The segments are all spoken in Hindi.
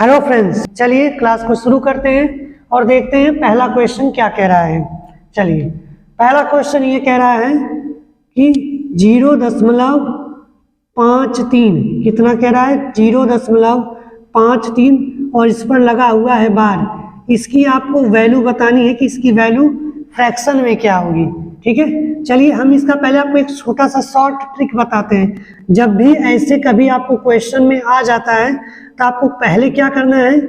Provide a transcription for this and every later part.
हेलो फ्रेंड्स, चलिए क्लास को शुरू करते हैं और देखते हैं पहला क्वेश्चन क्या कह रहा है। चलिए, पहला क्वेश्चन ये कह रहा है कि 0.53 कितना कह रहा है 0.53 और इस पर लगा हुआ है बार। इसकी आपको वैल्यू बतानी है कि इसकी वैल्यू फ्रैक्शन में क्या होगी। ठीक है, चलिए हम इसका पहले आपको एक छोटा सा शॉर्ट ट्रिक बताते हैं। जब भी ऐसे कभी आपको क्वेश्चन में आ जाता है तो आपको पहले क्या करना है,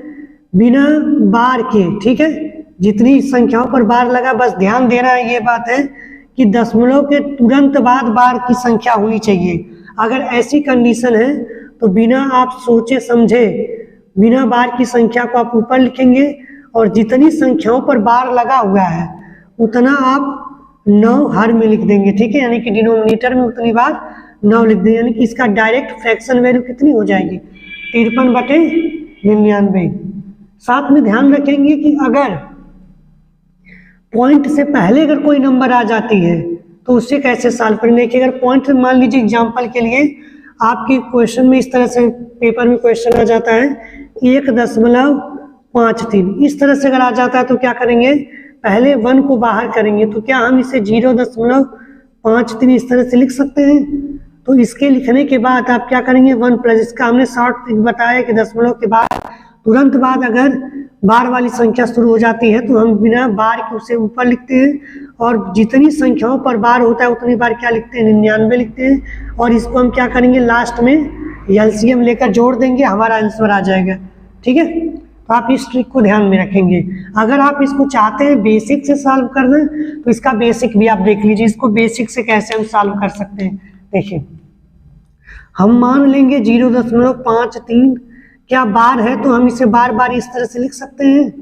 बिना बार के, ठीक है, जितनी संख्याओं पर बार लगा बस ध्यान देना है। ये बात है कि दशमलव के तुरंत बाद बार की संख्या होनी चाहिए। अगर ऐसी कंडीशन है तो बिना आप सोचे समझे बिना बार की संख्या को आप ऊपर लिखेंगे और जितनी संख्याओं पर बार लगा हुआ है उतना आप 9 हर में लिख देंगे। ठीक है, यानी कि डिनोमिनेटर में उतनी बार 9 लिख देंगे, यानी कि इसका डायरेक्ट फ्रैक्शन वैल्यू कितनी हो जाएगी 53/99। साथ में ध्यान रखेंगे कि अगर पॉइंट से पहले अगर कोई नंबर आ जाती है तो उससे कैसे सॉल्व करेंगे। देखिए, अगर पॉइंट मान लीजिए एग्जांपल के लिए आपके क्वेश्चन में इस तरह से पेपर में क्वेश्चन आ जाता है 1.53, इस तरह से अगर आ जाता है तो क्या करेंगे, पहले 1 को बाहर करेंगे। तो क्या हम इसे 0.53 इस तरह से लिख सकते हैं। तो इसके लिखने के बाद आप क्या करेंगे 1 प्लस, इसका हमने शॉर्ट ट्रिक बताया कि दशमलव के बाद तुरंत बाद अगर बार वाली संख्या शुरू हो जाती है तो हम बिना बार के उसे ऊपर लिखते हैं और जितनी संख्याओं पर बार होता है उतनी बार क्या लिखते हैं 99 लिखते हैं। और इसको हम क्या करेंगे लास्ट में एलसीएम लेकर जोड़ देंगे, हमारा आंसर आ जाएगा। ठीक है, तो आप इस ट्रिक को ध्यान में रखेंगे। अगर आप इसको चाहते हैं बेसिक से सॉल्व करना तो इसका बेसिक भी आप देख लीजिए, इसको बेसिक से कैसे हम सॉल्व कर सकते हैं। देखिए, हम मान लेंगे 0.53 क्या बार है तो हम इसे बार बार इस तरह से लिख सकते हैं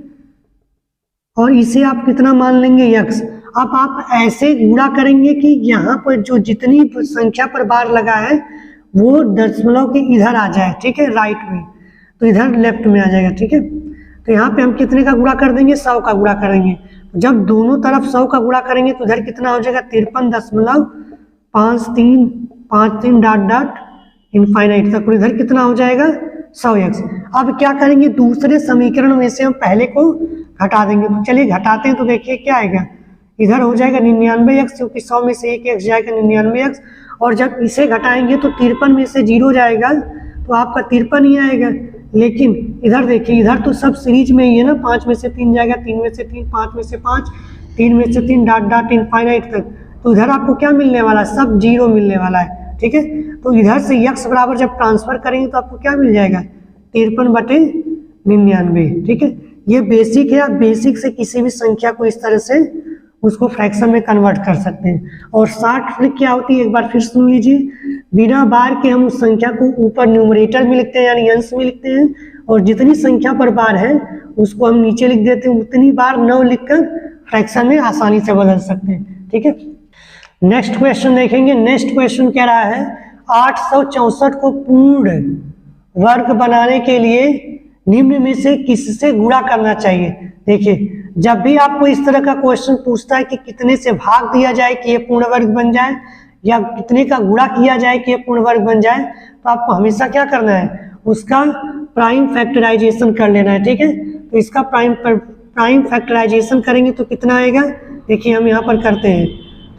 और इसे आप कितना मान लेंगे x। अब आप ऐसे गुणा करेंगे कि यहाँ पर जो जितनी संख्या पर बार लगा है वो दशमलव के इधर आ जाए। ठीक है, राइट में, तो इधर लेफ्ट में आ जाएगा। ठीक है, तो यहाँ पे हम कितने का गुणा कर देंगे 100 का गुणा करेंगे। जब दोनों तरफ 100 का गुणा करेंगे तो इधर कितना हो जाएगा 53.53 डॉट डॉट इनफाइनाइट तक, इधर कितना हो जाएगा 100x। अब क्या करेंगे, दूसरे समीकरण में से हम पहले को घटा देंगे। तो चलिए घटाते हैं, तो देखिए क्या आएगा, इधर हो जाएगा 99x, क्योंकि 100 में से एक x जाएगा 99x। और जब इसे घटाएंगे तो 53 में से 0 जाएगा तो आपका 53 ही आएगा। लेकिन इधर देखिए, इधर तो सब सीरीज में ही है ना, 5 में से 3 जाएगा, 3 में से 3, 5 में से 5, 3 में से 3 डॉट डॉट इनफाइनाइट तक। तो इधर आपको क्या मिलने वाला है, सब 0 मिलने वाला है। ठीक है, तो इधर से x बराबर जब ट्रांसफर करेंगे तो आपको क्या मिल जाएगा 53/99। ठीक है, ये बेसिक है। आप बेसिक से किसी भी संख्या को इस तरह से उसको फ्रैक्शन में कन्वर्ट कर सकते हैं। और शॉर्ट ट्रिक क्या होती है एक बार फिर सुन लीजिए, बिना बार के हम उस संख्या को ऊपर न्यूमरेटर में लिखते हैं यानी अंश में लिखते हैं और जितनी संख्या पर बार है उसको हम नीचे लिख देते हैं। उतनी बार 9 लिखकर फ्रैक्शन में आसानी से बदल सकते हैं। ठीक है, नेक्स्ट क्वेश्चन देखेंगे। नेक्स्ट क्वेश्चन कह रहा है 864 को पूर्ण वर्ग बनाने के लिए निम्न में से किससे गुणा करना चाहिए। देखिए, जब भी आपको इस तरह का क्वेश्चन पूछता है कि कितने से भाग दिया जाए कि ये पूर्ण वर्ग बन जाए या कितने का गुणा किया जाए कि ये पूर्ण वर्ग बन जाए, तो आपको हमेशा क्या करना है, उसका प्राइम फैक्टराइजेशन कर लेना है। ठीक है, तो इसका प्राइम फैक्टराइजेशन करेंगे तो कितना आएगा, देखिए हम यहाँ पर करते हैं।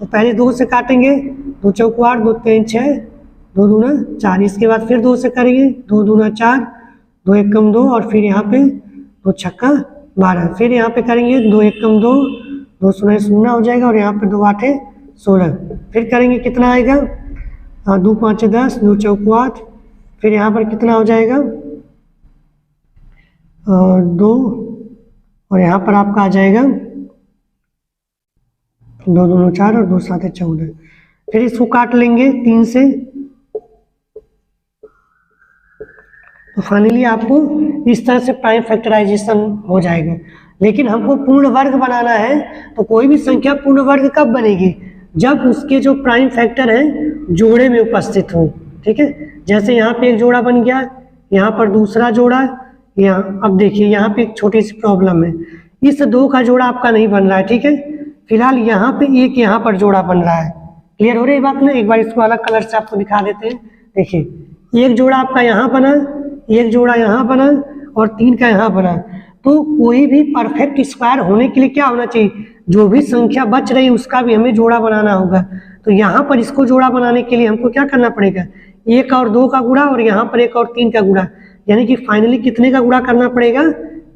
तो पहले 2 से काटेंगे, 2 चौक 8, 2 3 6, 2 दूना 4। इसके बाद फिर 2 से करेंगे, 2 दूना 4, 2 एकम 2 और फिर यहाँ पे 2 छक्का 12। फिर यहाँ पे करेंगे 2 एकम 2, 2 शून्य 0 हो जाएगा और यहाँ पे 2 8 16। फिर करेंगे कितना आएगा 2 5 10, 2 चौक 8। फिर यहाँ पर कितना हो जाएगा 2 और यहाँ पर आपका आ जाएगा 2 2 4 और 2 7 14। फिर इसको काट लेंगे 3 से, तो फाइनली आपको इस तरह से प्राइम फैक्टराइजेशन हो जाएगा। लेकिन हमको पूर्ण वर्ग बनाना है तो कोई भी संख्या पूर्ण वर्ग कब बनेगी, जब उसके जो प्राइम फैक्टर हैं जोड़े में उपस्थित हो। ठीक है, जैसे यहाँ पे एक जोड़ा बन गया, यहाँ पर दूसरा जोड़ा, यहाँ अब देखिए यहाँ पे एक छोटी सी प्रॉब्लम है, इस 2 का जोड़ा आपका नहीं बन रहा है। ठीक है, फिलहाल यहाँ पे एक यहाँ पर जोड़ा बन रहा है। क्लियर हो रही बात ना, एक बार इसको अलग कलर से आपको दिखा देते हैं। देखिए, एक जोड़ा आपका यहाँ बना, एक जोड़ा यहाँ बना और 3 का यहाँ बना। तो कोई भी परफेक्ट स्क्वायर होने के लिए क्या होना चाहिए, जो भी संख्या बच रही है उसका भी हमें जोड़ा बनाना होगा। तो यहाँ पर इसको जोड़ा बनाने के लिए हमको क्या करना पड़ेगा, 1 और 2 का गुणा और यहाँ पर 1 और 3 का गुणा, यानी कि फाइनली कितने का गुणा करना पड़ेगा,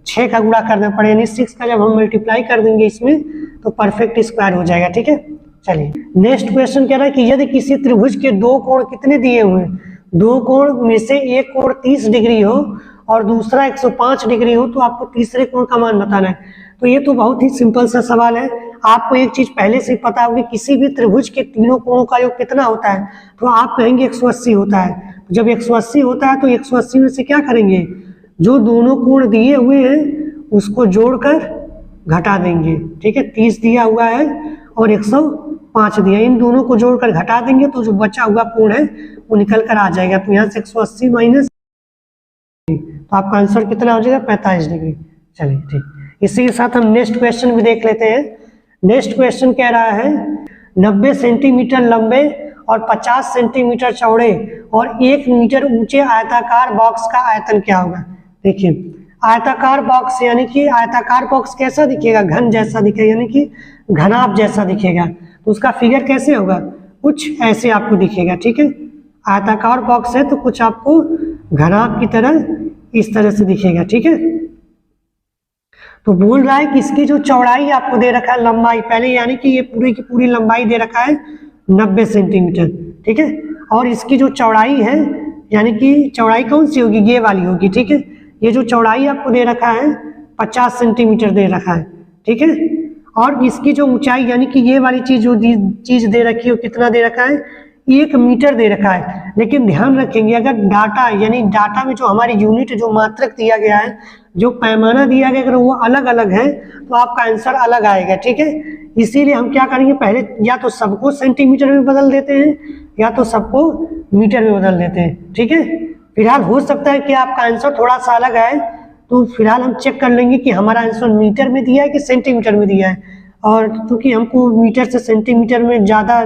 6 का गुणा करना पड़ेगा। यानी 6 का जब हम मल्टीप्लाई कर देंगे इसमें तो परफेक्ट स्क्वायर हो जाएगा। ठीक है, चलिए नेक्स्ट क्वेश्चन कह रहा है कि यदि किसी त्रिभुज के 2 कोण कितने दिए हुए हैं, 2 कोण में से एक कोण 30 डिग्री हो और दूसरा 105 डिग्री हो, तो आपको तीसरे कोण का मान बताना है। तो ये तो बहुत ही सिंपल सा सवाल है। आपको एक चीज पहले से पता होगी, किसी भी त्रिभुज के तीनों कोणों का योग कितना होता है, तो आप कहेंगे 180 होता है। जब 180 होता है तो 180 में से क्या करेंगे, जो दोनों कोण दिए हुए हैं उसको जोड़कर घटा देंगे। ठीक है, 30 दिया हुआ है और 105 दिया, इन दोनों को जोड़कर घटा देंगे तो जो बचा हुआ कोण है वो निकल कर आ जाएगा। तो यहाँ से 180 माइनस, तो आपका आंसर कितना हो जाएगा, 45 डिग्री। चलिए ठीक, इसी के साथ हम नेक्स्ट क्वेश्चन भी देख लेते हैं। नेक्स्ट क्वेश्चन कह रहा है 90 सेंटीमीटर लंबे और 50 सेंटीमीटर चौड़े और 1 मीटर ऊंचे आयताकार बॉक्स का आयतन क्या होगा। देखिए आयताकार बॉक्स यानी कि आयताकार बॉक्स कैसा दिखेगा, घन जैसा दिखेगा, यानी कि घनाभ जैसा दिखेगा। तो उसका फिगर कैसे होगा, कुछ ऐसे आपको दिखेगा। ठीक है, आयताकार बॉक्स है तो कुछ आपको घनाभ की तरह इस तरह से दिखेगा। ठीक है, तो बोल रहा है कि इसकी जो चौड़ाई आपको दे रखा है, लंबाई पहले यानी कि ये पूरी की पूरी लंबाई दे रखा है 90 सेंटीमीटर। ठीक है, और इसकी जो चौड़ाई है यानी कि चौड़ाई कौन सी होगी, ये वाली होगी। ठीक है, ये जो चौड़ाई आपको दे रखा है 50 सेंटीमीटर दे रखा है। ठीक है, और इसकी जो ऊंचाई यानी कि ये वाली चीज जो चीज दे रखी है कितना दे रखा है, 1 मीटर दे रखा है। लेकिन ध्यान रखेंगे अगर डाटा यानी डाटा में जो हमारी यूनिट जो मात्रक दिया गया है, जो पैमाना दिया गया अगर वो अलग अलग है तो आपका आंसर अलग आएगा। ठीक है, इसीलिए हम क्या करेंगे, पहले या तो सबको सेंटीमीटर में बदल देते हैं या तो सबको मीटर में बदल देते हैं। ठीक है, फिलहाल हो सकता है कि आपका आंसर थोड़ा सा अलग आए, तो फिलहाल हम चेक कर लेंगे कि हमारा आंसर मीटर में दिया है कि सेंटीमीटर में दिया है। और क्योंकि हमको मीटर से सेंटीमीटर में ज़्यादा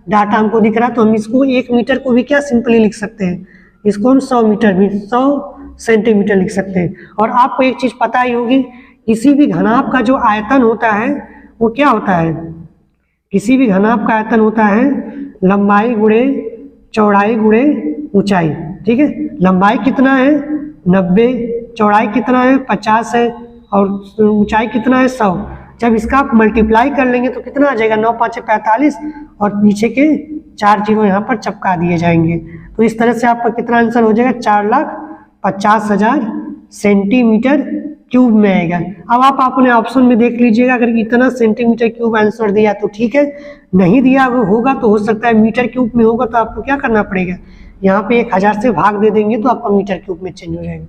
डाटा हमको दिख रहा है तो हम इसको 1 मीटर को भी क्या सिंपली लिख सकते हैं, इसको हम 100 मीटर भी 100 सेंटीमीटर लिख सकते हैं। और आपको एक चीज़ पता ही होगी, किसी भी घनाभ का जो आयतन होता है वो क्या होता है, किसी भी घनाभ का आयतन होता है लंबाई गुणे चौड़ाई गुणे ऊंचाई। ठीक है, लंबाई कितना है 90, चौड़ाई कितना है 50 है और ऊंचाई कितना है 100। जब इसका आप मल्टीप्लाई कर लेंगे तो कितना आ जाएगा, 9 5 45 और नीचे के 4 जीरो यहाँ पर चपका दिए जाएंगे। तो इस तरह से आपका कितना आंसर हो जाएगा, 4,50,000 सेंटीमीटर क्यूब में आएगा। अब आप अपने ऑप्शन में देख लीजिएगा, अगर इतना सेंटीमीटर क्यूब आंसर दिया तो ठीक है, नहीं दिया होगा तो हो सकता है मीटर क्यूब में होगा तो आपको क्या करना पड़ेगा, यहाँ पे 1000 से भाग दे देंगे तो आपका मीटर क्यूब में चेंज हो जाएगा।